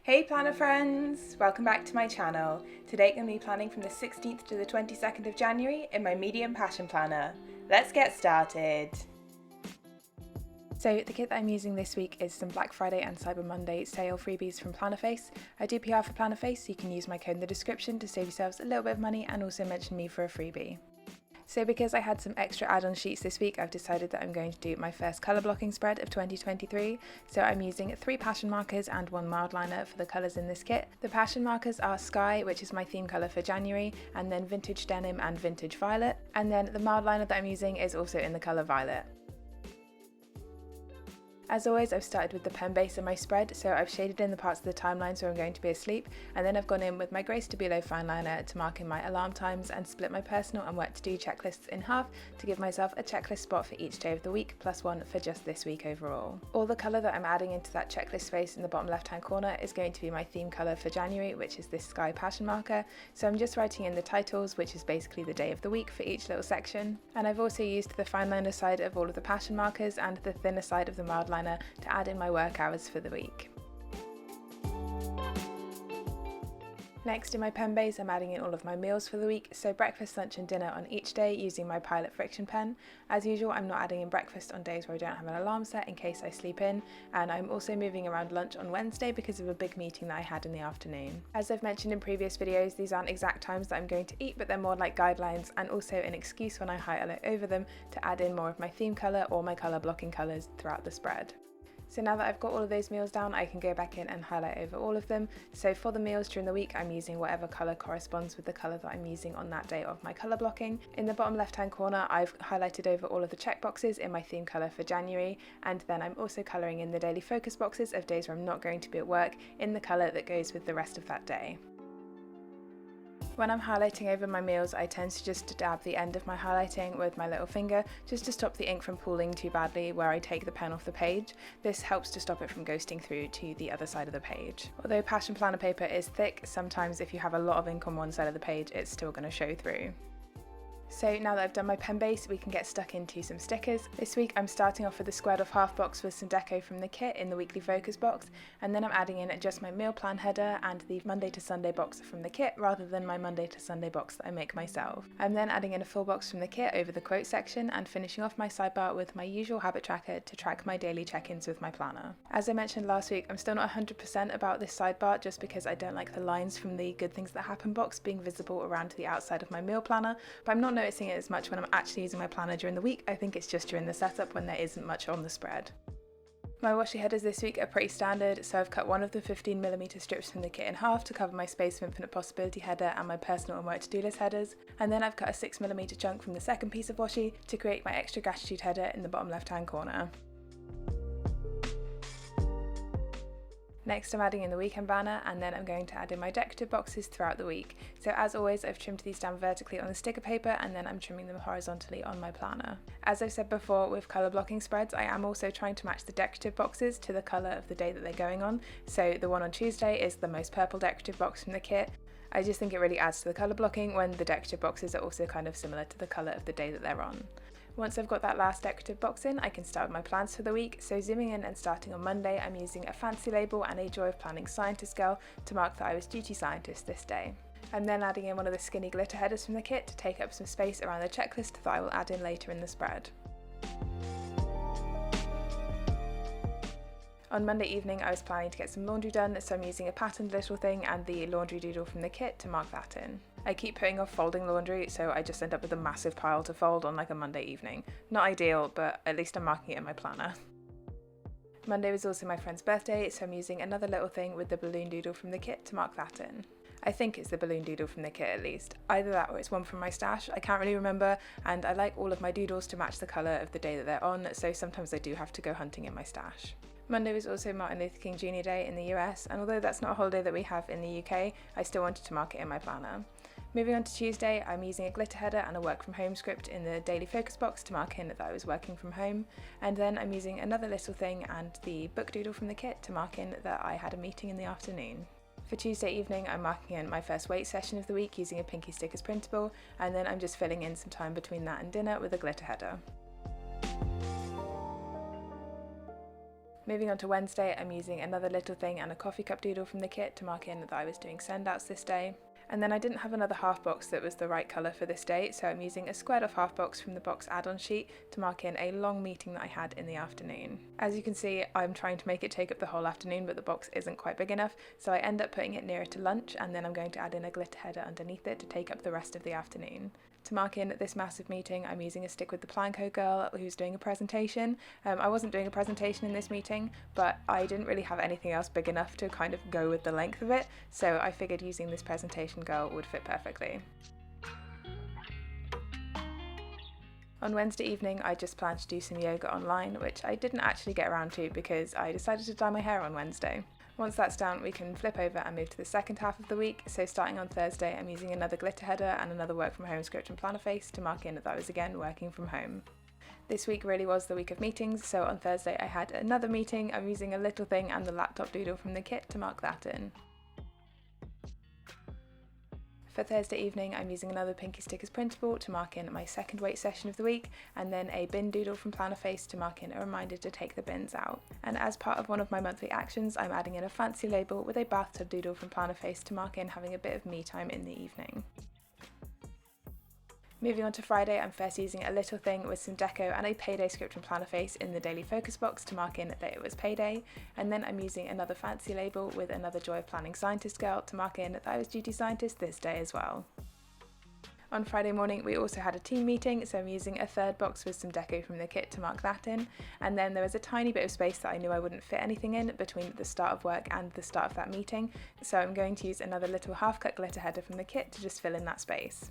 Hey planner friends! Welcome back to my channel. Today I'm going to be planning from the 16th to the 22nd of January in my medium passion planner. Let's get started! So the kit that I'm using this week is some Black Friday and Cyber Monday sale freebies from Plannerface. I do PR for Plannerface, so you can use my code in the description to save yourselves a little bit of money and also mention me for a freebie. So because I had some extra add-on sheets this week, I've decided that I'm going to do my first colour blocking spread of 2023. So I'm using 3 passion markers and 1 mild liner for the colours in this kit. The passion markers are Sky, which is my theme colour for January, and then Vintage Denim and Vintage Violet. And then the mild liner that I'm using is also in the colour Violet. As always, I've started with the pen base in my spread, so I've shaded in the parts of the timeline so I'm going to be asleep, and then I've gone in with my Grey Stabilo fine liner to mark in my alarm times and split my personal and work to do checklists in half to give myself a checklist spot for each day of the week, plus 1 for just this week overall. All the colour that I'm adding into that checklist space in the bottom left hand corner is going to be my theme colour for January, which is this Sky passion marker, so I'm just writing in the titles, which is basically the day of the week for each little section. And I've also used the fine liner side of all of the passion markers and the thinner side of the mild liner to add in my work hours for the week. Next, in my pen base, I'm adding in all of my meals for the week, so breakfast, lunch and dinner on each day using my Pilot Friction pen. As usual, I'm not adding in breakfast on days where I don't have an alarm set in case I sleep in, and I'm also moving around lunch on Wednesday because of a big meeting that I had in the afternoon. As I've mentioned in previous videos, these aren't exact times that I'm going to eat, but they're more like guidelines and also an excuse when I highlight over them to add in more of my theme colour or my colour blocking colours throughout the spread. So now that I've got all of those meals down, I can go back in and highlight over all of them. So for the meals during the week, I'm using whatever colour corresponds with the colour that I'm using on that day of my colour blocking. In the bottom left hand corner, I've highlighted over all of the checkboxes in my theme colour for January, and then I'm also colouring in the daily focus boxes of days where I'm not going to be at work in the colour that goes with the rest of that day. When I'm highlighting over my meals, I tend to just dab the end of my highlighting with my little finger just to stop the ink from pooling too badly where I take the pen off the page. This helps to stop it from ghosting through to the other side of the page. Although passion planner paper is thick, sometimes if you have a lot of ink on one side of the page, it's still going to show through. So now that I've done my pen base, we can get stuck into some stickers. This week I'm starting off with a squared off half box with some deco from the kit in the weekly focus box, and then I'm adding in just my meal plan header and the Monday to Sunday box from the kit rather than my Monday to Sunday box that I make myself. I'm then adding in a full box from the kit over the quote section and finishing off my sidebar with my usual habit tracker to track my daily check-ins with my planner. As I mentioned last week, I'm still not 100% about this sidebar just because I don't like the lines from the good things that happen box being visible around to the outside of my meal planner, but I'm not noticing it as much when I'm actually using my planner during the week. I think it's just during the setup when there isn't much on the spread. My washi headers this week are pretty standard, so I've cut one of the 15mm strips from the kit in half to cover my Space of Infinite Possibility header and my personal and work to-do list headers, and then I've cut a 6mm chunk from the second piece of washi to create my extra gratitude header in the bottom left hand corner. Next I'm adding in the weekend banner, and then I'm going to add in my decorative boxes throughout the week. So as always, I've trimmed these down vertically on the sticker paper and then I'm trimming them horizontally on my planner. As I've said before, with colour blocking spreads, I am also trying to match the decorative boxes to the colour of the day that they're going on. So the one on Tuesday is the most purple decorative box from the kit. I just think it really adds to the colour blocking when the decorative boxes are also kind of similar to the colour of the day that they're on. Once I've got that last decorative box in, I can start with my plans for the week. So zooming in and starting on Monday, I'm using a fancy label and a Joy of Planning Scientist girl to mark that I was duty scientist this day. I'm then adding in one of the skinny glitter headers from the kit to take up some space around the checklist that I will add in later in the spread. On Monday evening, I was planning to get some laundry done, so I'm using a patterned little thing and the laundry doodle from the kit to mark that in. I keep putting off folding laundry, so I just end up with a massive pile to fold on like a Monday evening. Not ideal, but at least I'm marking it in my planner. Monday was also my friend's birthday, so I'm using another little thing with the balloon doodle from the kit to mark that in. I think it's the balloon doodle from the kit at least. Either that or it's one from my stash, I can't really remember, and I like all of my doodles to match the colour of the day that they're on, so sometimes I do have to go hunting in my stash. Monday was also Martin Luther King Jr. Day in the US, and although that's not a holiday that we have in the UK, I still wanted to mark it in my planner. Moving on to Tuesday, I'm using a glitter header and a work from home script in the daily focus box to mark in that I was working from home, and then I'm using another little thing and the book doodle from the kit to mark in that I had a meeting in the afternoon. For Tuesday evening, I'm marking in my first weight session of the week using a Pinky Stickers printable, and then I'm just filling in some time between that and dinner with a glitter header. Moving on to Wednesday, I'm using another little thing and a coffee cup doodle from the kit to mark in that I was doing send-outs this day. And then I didn't have another half box that was the right colour for this day, so I'm using a squared off half box from the box add-on sheet to mark in a long meeting that I had in the afternoon. As you can see, I'm trying to make it take up the whole afternoon, but the box isn't quite big enough, so I end up putting it nearer to lunch, and then I'm going to add in a glitter header underneath it to take up the rest of the afternoon. To mark in this massive meeting, I'm using a stick with the Planco girl who's doing a presentation. I wasn't doing a presentation in this meeting, but I didn't really have anything else big enough to kind of go with the length of it, so I figured using this presentation girl would fit perfectly. On Wednesday evening, I just planned to do some yoga online, which I didn't actually get around to because I decided to dye my hair on Wednesday. Once that's done, we can flip over and move to the second half of the week. So starting on Thursday, I'm using another glitter header and another work from home script and Plannerface to mark in that I was again working from home. This week really was the week of meetings, so on Thursday I had another meeting. I'm using a little thing and the laptop doodle from the kit to mark that in. For Thursday evening, I'm using another Pinky Stickers printable to mark in my second weight session of the week, and then a bin doodle from Plannerface to mark in a reminder to take the bins out. And as part of one of my monthly actions, I'm adding in a fancy label with a bathtub doodle from Plannerface to mark in having a bit of me time in the evening. Moving on to Friday, I'm first using a little thing with some deco and a payday script from Plannerface in the daily focus box to mark in that it was payday, and then I'm using another fancy label with another Joy of Planning Scientist girl to mark in that I was duty scientist this day as well. On Friday morning we also had a team meeting, so I'm using a third box with some deco from the kit to mark that in, and then there was a tiny bit of space that I knew I wouldn't fit anything in between the start of work and the start of that meeting, so I'm going to use another little half cut glitter header from the kit to just fill in that space.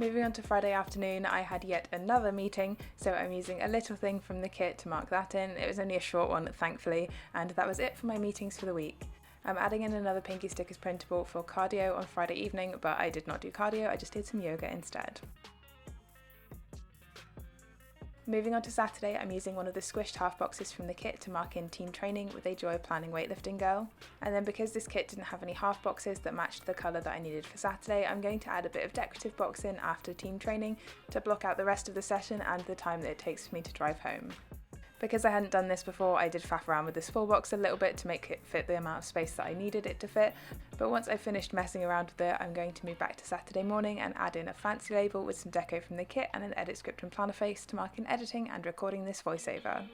Moving on to Friday afternoon, I had yet another meeting, so I'm using a little thing from the kit to mark that in. It was only a short one, thankfully, and that was it for my meetings for the week. I'm adding in another Pinky Stickers printable for cardio on Friday evening, but I did not do cardio, I just did some yoga instead. Moving on to Saturday, I'm using one of the squished half boxes from the kit to mark in team training with a Joy of Planning weightlifting girl. And then because this kit didn't have any half boxes that matched the colour that I needed for Saturday, I'm going to add a bit of decorative box in after team training to block out the rest of the session and the time that it takes for me to drive home. Because I hadn't done this before, I did faff around with this full box a little bit to make it fit the amount of space that I needed it to fit, but once I finished messing around with it, I'm going to move back to Saturday morning and add in a fancy label with some deco from the kit and an edit script and Plannerface to mark in editing and recording this voiceover.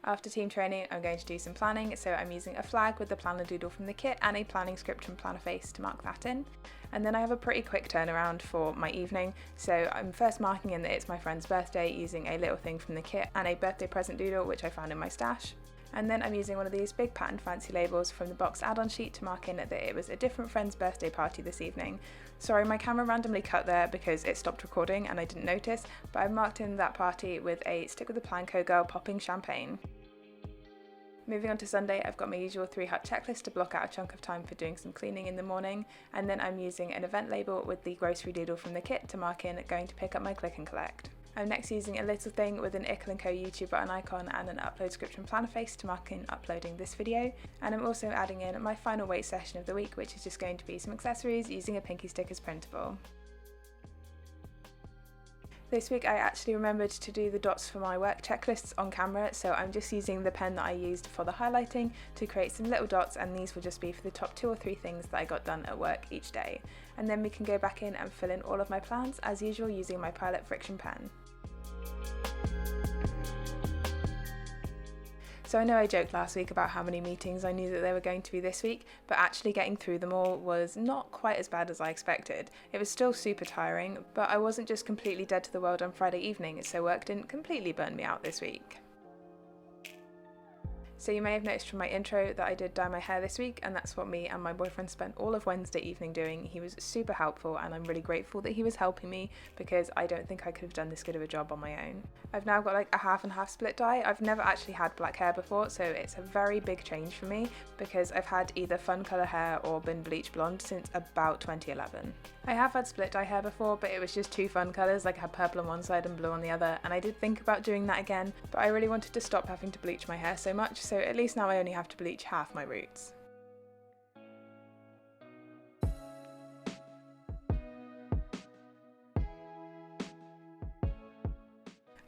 After team training, I'm going to do some planning, so I'm using a flag with the planner doodle from the kit and a planning script from Plannerface to mark that in. And then I have a pretty quick turnaround for my evening, so I'm first marking in that it's my friend's birthday using a little thing from the kit and a birthday present doodle which I found in my stash. And then I'm using one of these big patterned fancy labels from the box add-on sheet to mark in that it was a different friend's birthday party this evening. Sorry, my camera randomly cut there because it stopped recording and I didn't notice, but I've marked in that party with a stick with the Planco girl popping champagne. Moving on to Sunday, I've got my usual 3-hut checklist to block out a chunk of time for doing some cleaning in the morning, and then I'm using an event label with the grocery doodle from the kit to mark in going to pick up my click and collect. I'm next using a little thing with an Ickle & Co YouTube button icon and an upload script from Plannerface to mark in uploading this video, and I'm also adding in my final weight session of the week, which is just going to be some accessories using a Pinky Stickers printable. This week I actually remembered to do the dots for my work checklists on camera, so I'm just using the pen that I used for the highlighting to create some little dots, and these will just be for the top 2 or 3 things that I got done at work each day. And then we can go back in and fill in all of my plans as usual using my Pilot friction pen. So I know I joked last week about how many meetings I knew that there were going to be this week, but actually getting through them all was not quite as bad as I expected. It was still super tiring, but I wasn't just completely dead to the world on Friday evening, so work didn't completely burn me out this week. So you may have noticed from my intro that I did dye my hair this week, and that's what me and my boyfriend spent all of Wednesday evening doing. He was super helpful and I'm really grateful that he was helping me because I don't think I could have done this good of a job on my own. I've now got like a half and half split dye. I've never actually had black hair before, so it's a very big change for me because I've had either fun colour hair or been bleach blonde since about 2011. I have had split dye hair before, but it was just 2 fun colours, like I had purple on one side and blue on the other, and I did think about doing that again, but I really wanted to stop having to bleach my hair so much, so at least now I only have to bleach half my roots.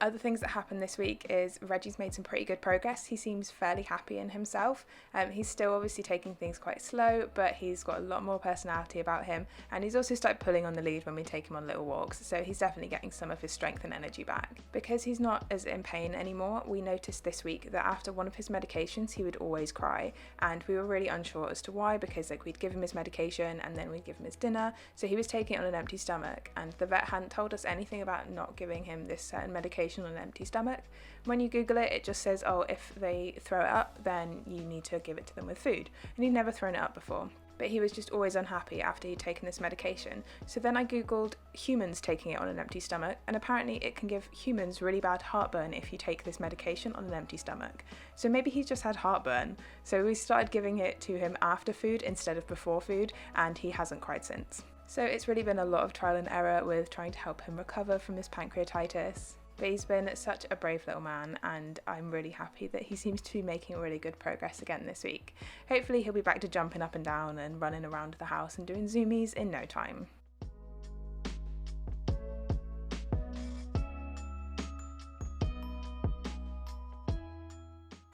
Other things that happened this week is Reggie's made some pretty good progress. He seems fairly happy in himself. He's still obviously taking things quite slow, but he's got a lot more personality about him, and he's also started pulling on the lead when we take him on little walks, so he's definitely getting some of his strength and energy back. Because he's not as in pain anymore, we noticed this week that after one of his medications he would always cry, and we were really unsure as to why, because like we'd give him his medication and then we'd give him his dinner, so he was taking it on an empty stomach, and the vet hadn't told us anything about not giving him this certain medication on an empty stomach. When you Google it, it just says, oh, if they throw it up, then you need to give it to them with food. And he'd never thrown it up before. But he was just always unhappy after he'd taken this medication. So then I Googled humans taking it on an empty stomach, and apparently it can give humans really bad heartburn if you take this medication on an empty stomach. So maybe he's just had heartburn. So we started giving it to him after food instead of before food, and he hasn't cried since. So it's really been a lot of trial and error with trying to help him recover from his pancreatitis. But he's been such a brave little man, and I'm really happy that he seems to be making really good progress again this week. Hopefully he'll be back to jumping up and down and running around the house and doing zoomies in no time.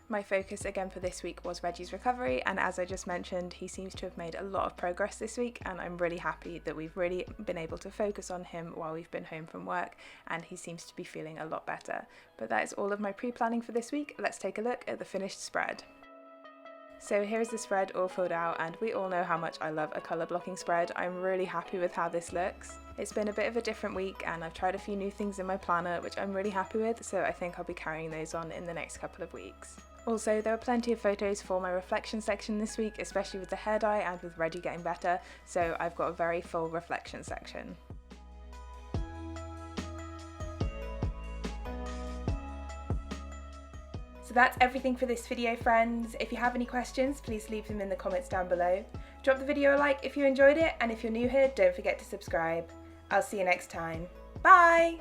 My focus again for this week was Reggie's recovery, and as I just mentioned, he seems to have made a lot of progress this week, and I'm really happy that we've really been able to focus on him while we've been home from work, and he seems to be feeling a lot better. But that is all of my pre-planning for this week. Let's take a look at the finished spread. So here is the spread all filled out, and we all know how much I love a colour blocking spread. I'm really happy with how this looks. It's been a bit of a different week, and I've tried a few new things in my planner which I'm really happy with, so I think I'll be carrying those on in the next couple of weeks. Also, there were plenty of photos for my reflection section this week, especially with the hair dye and with Reggie getting better, so I've got a very full reflection section. So that's everything for this video, friends. If you have any questions, please leave them in the comments down below. Drop the video a like if you enjoyed it, and if you're new here, don't forget to subscribe. I'll see you next time. Bye!